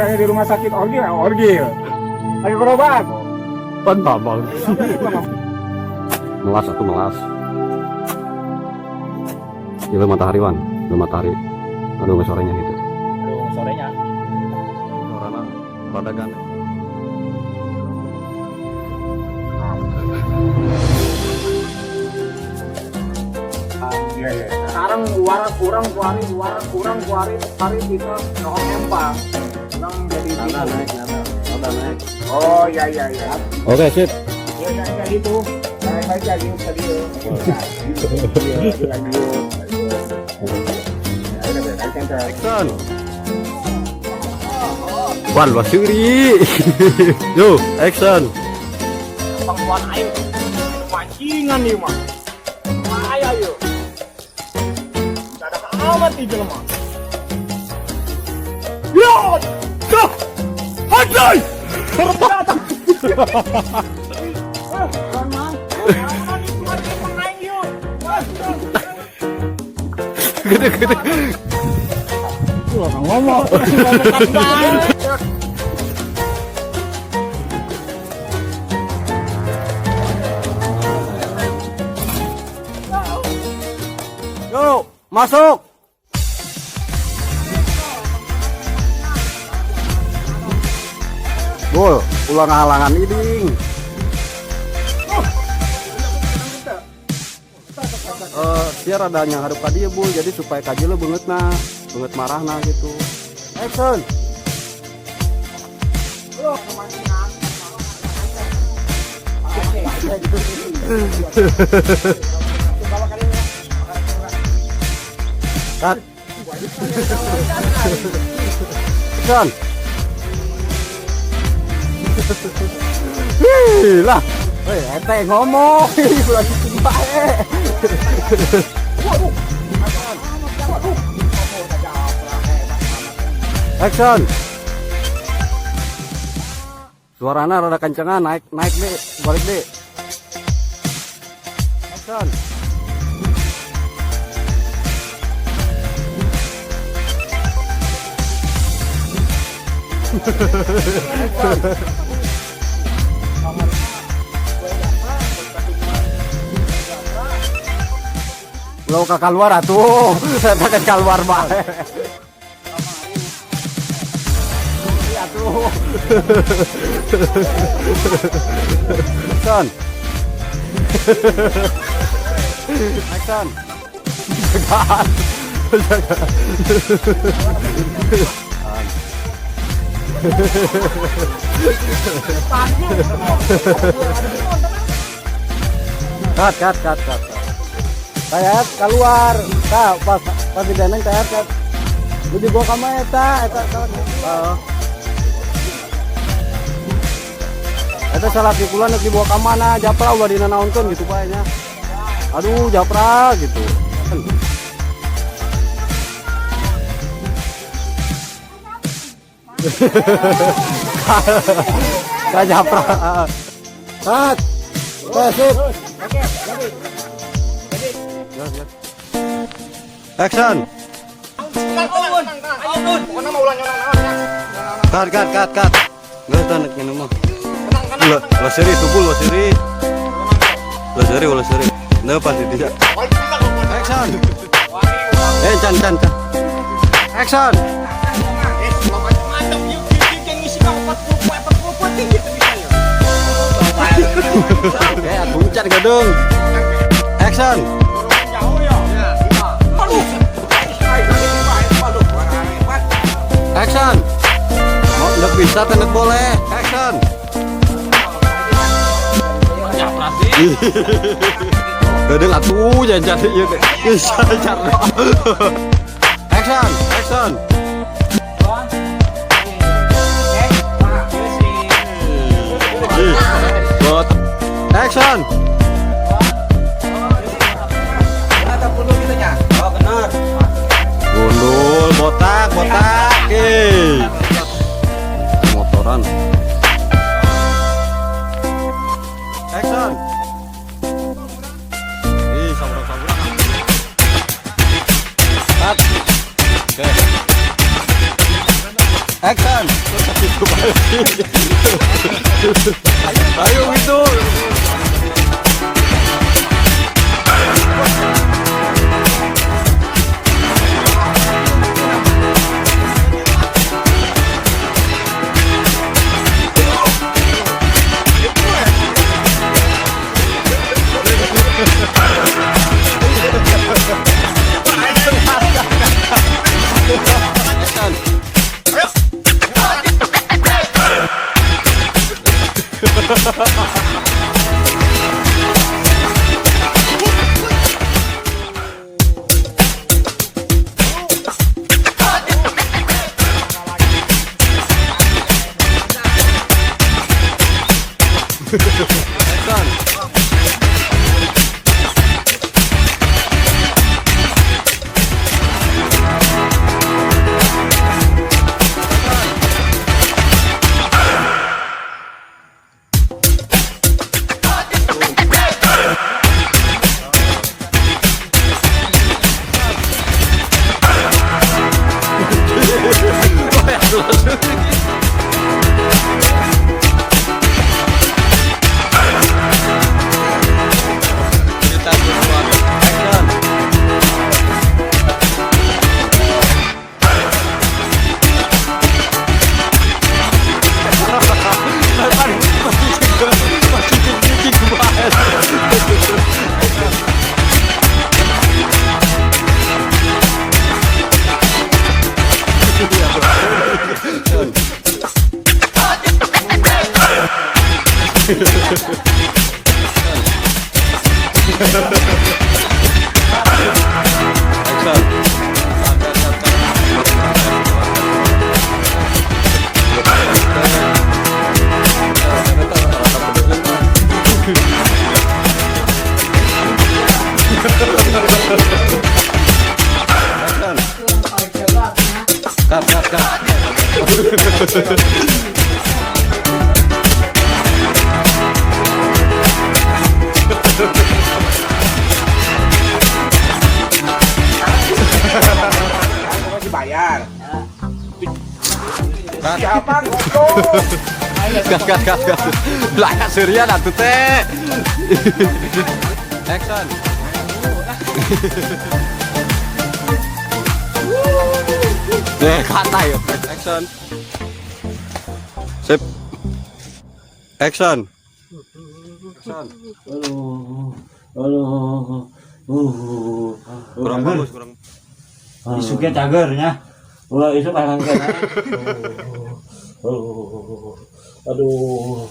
katanya di rumah sakit orgil. Lagi berobat. Pan babang. Melas atau melas. Gila matahari wan, gila matahari. Aduh sorenya gitu. Aduh, sorenya. Sorana badagan. Iya iya. Sekarang kurang kuari hari kita noong empang. Kurang jadi naik. Oh iya. Oke, sip. Ya itu. Baik lagi tadi. Iya, Action. Wan wasiri. Yo, action. Pangkuan air. Pancingan nih mah. Ayo yuk. Dadak amat nih jelema. Yo! Go! Hajai! Gede. Wah, ngomong. Yo, masuk. Bol, ulang halangan iding. Biar ada yang hadap ka dia bul, jadi supaya kaji lo banget marah gitu. Action. Cut. Action. Lah, ente ngomong, lagi bae. Action. Suarana rada kencengan, naik deh, balik deh. Action. Lo keluar atuh, saya keluar bae. Iya tuh. Action. Action. Cut. Tayat keluar, pas dideneng tayat. Uji gua ka mah eta. Eta salah pikulan neuk dibawa ka mana? Japra ulah dina naonkeun gitu bae nya. Aduh, Japra gitu. Ka Japra. Cut. Sip. Action. Cut. Nggak tahu nak minum mah. Lo seri tubul lo seri. Nggak pasti tidak. Action. Can. Action. Puncak gedung. Action. Action. Mau nggak bisa tenek boleh. Action. Gedung atuh jangan ya bisa cara. Action. Bot. Action. Gundul, botak. Motoran. Action. Sabar. Cut. Oke. Action. Ayo gitu. Masih bayar. Siapa ngomong? Gas. Layak Surya atuh teh. Action. Kata yuk. Action. Sip. Action. Action. Halo. Kurang bagus, kurang. Isuknya cagernya. Ulah isuk akan kena. Aduh.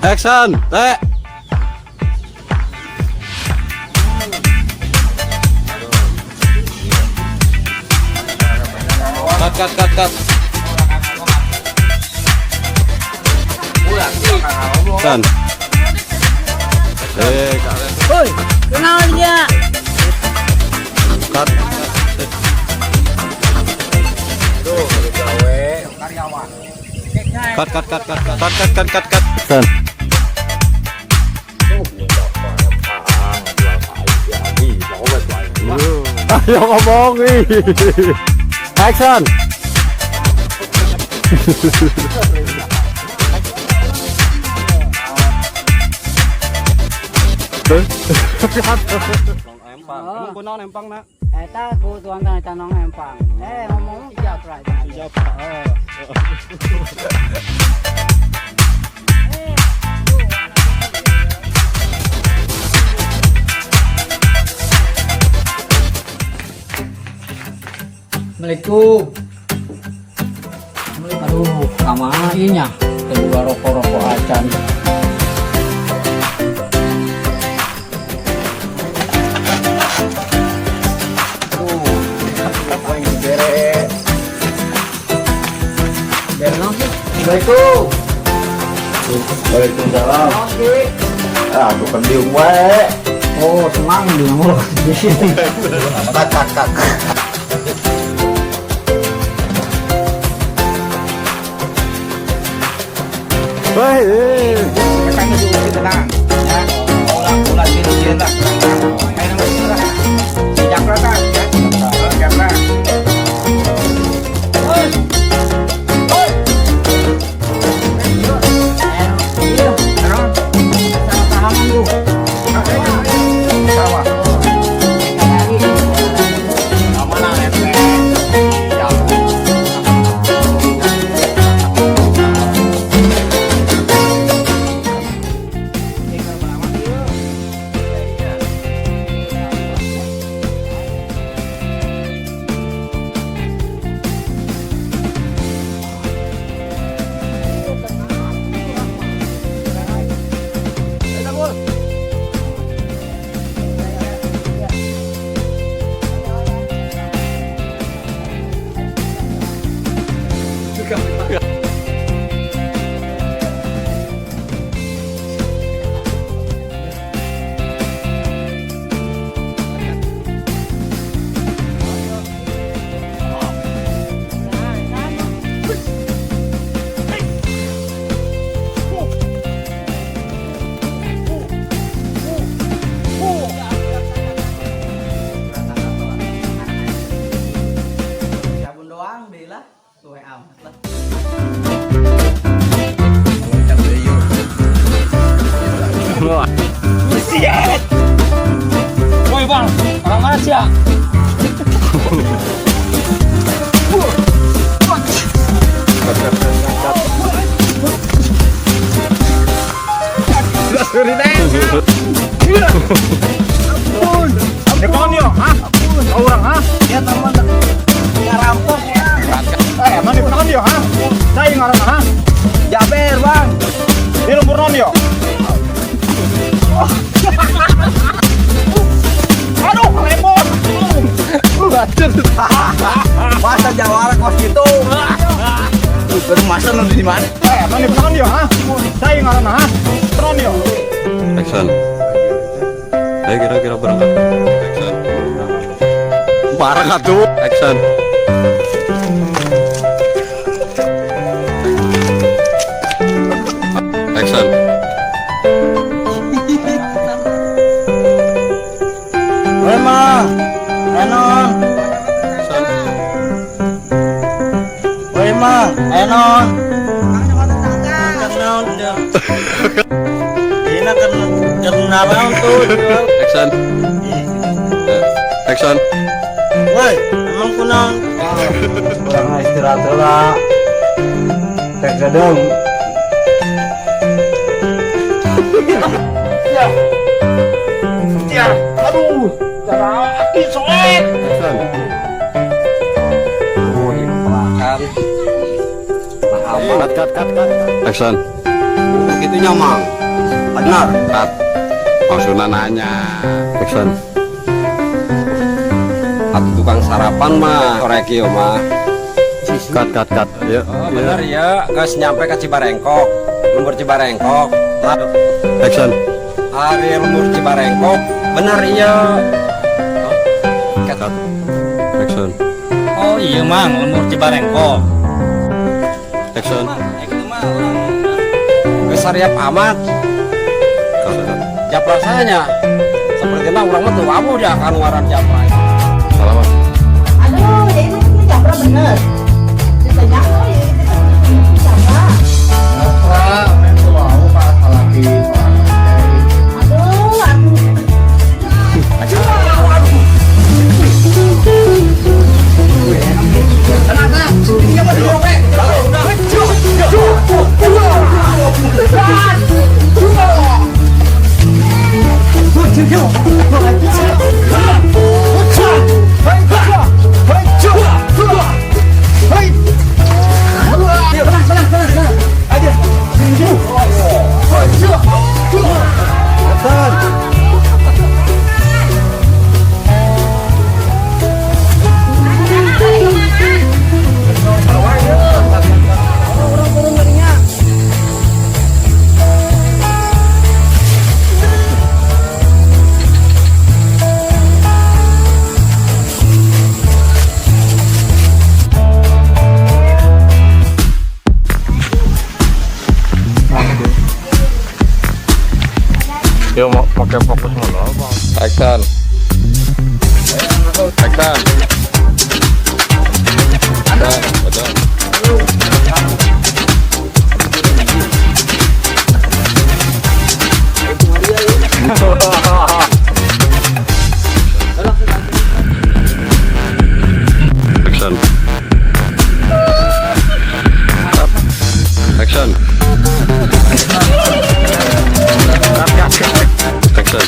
Action. Teh. Cut. Kan. Woi, kenal dia. Cut. Tuh, gawe karyawan. Cut. Kan. Ayo ngomong nih. Action. Empang. Emang kunaon empang nak? Eta ku tuan eta nong empang. Ngomong Japra. Assalamualaikum. Aduh, kamainya kedua rokok-rokok acan. Assalamualaikum. Waalaikumsalam. Oke. Aku pendium wae. Oh, semang di nomor di sini. Kak. Katanya dulu tenang. Ya. Ulah sini lah. Kayak nama lah. Tidak rata ya. Woi bang, orang mana sih ya? Depan yo, hah? Orang, hah? Ya teman, ya rampok ya. Mana depan yo, hah? Saya ngarang, hah? Jaber bang. Di lembur non yo. Aduh, lemot. Masa jawara kos gitu. Bermasa nanti di mana? Mana depan yo, hah? Saya ngarang, hah? Non yo. Action. Ayo kira-kira berangkat. Action. Parah tuh. Action. Action. Woi ma, Enon. Action. Woi ma, Enon. Ini kenalan tuh. Action. Action. Woi, emang kunaon? Kurang istirahat lah. Tek gedung. Ya, aduh. Jadi soek. Action. Oh, ini pelakar. Cut. Action. Gitu nyamang. Benar. Cut. Maksudnya nanya. Action. Atau tukang sarapan mah korek ieu mah. Cut. Yuk. Bener ya, geus nyampe ke Cibarengkok. Lembur Cibarengkok. Action. Hari lembur Cibarengkok. Bener iya. Cut. Action. Oh iya mang, lembur Cibarengkok. Action. Geus area pamat. Cut. Ya rasanya seperti orang mah tuh abu dah kan ngaran japra. Salaman. Aduh, ya ini kan japra bener. Ditanya lo ya itu japra. Aduh, Yuk mau pakai fokus mana? Action. Action. Betul. Action. Action. Action.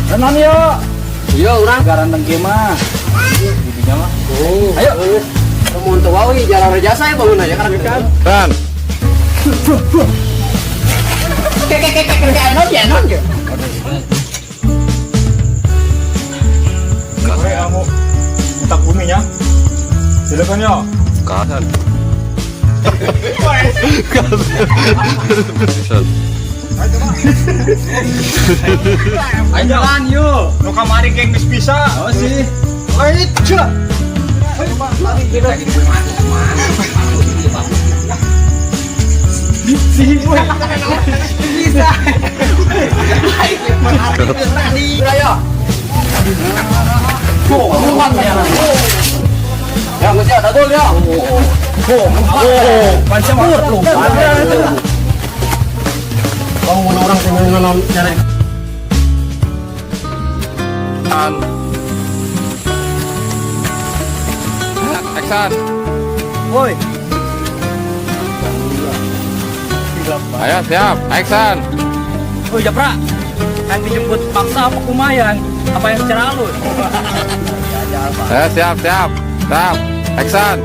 Tenan yuk. Iya orang Garan tengke mah. Bibinya mah. ayo kamu untuk wawi jalan jasa ya bangun aja kan Dan Oke, kamu tak buminya. Silakan yo. kasan. ayo jalan yuk Nu kamari geng geus bisa. oh sih ya mesti ada gol ya Panca mah lu. kamu orang pengen cari Action. woi Ayo siap. Action. oh Japra yang dijemput paksa apa kumayan apa yang secara halus Ayo siap. Siap. Action. Action.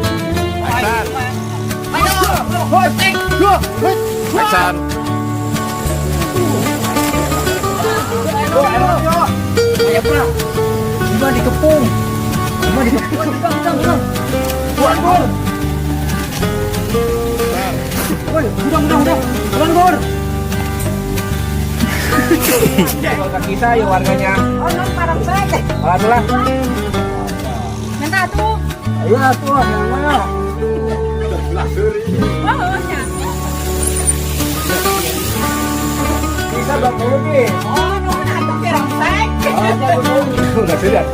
Action. Gimana dikepung gimana dikepung udah Kaki saya warganya. Oh, non parang saja. Alhamdulillah. Minta tuh. Ayo tuh, yang mana? Oh, nya. Bisa 20 nih. Oh, non ada pirang saja. Udah sudah.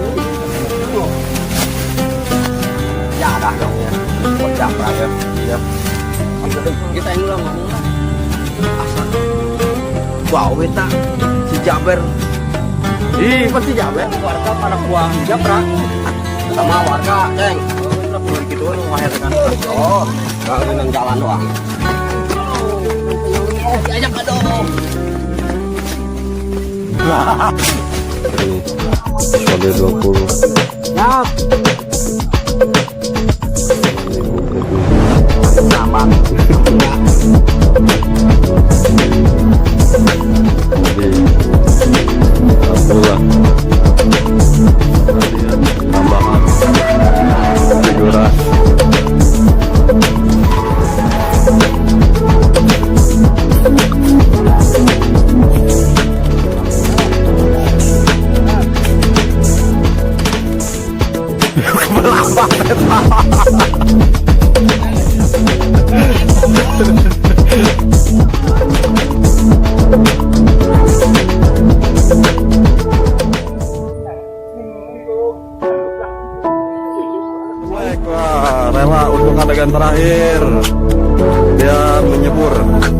ya dah dong ya buat Japra ya kita yang ulang ngomong lah asal wow beta si Jaber pasti Jaber warga pada buang Japra sama warga ceng udah perlu gitu wahai kan oh nggak dengan jalan doang diajak ke dong Kode 20. siap aman Abdullah. Tambahan. Figuran. Wah, rela untuk adegan terakhir dia menyebur.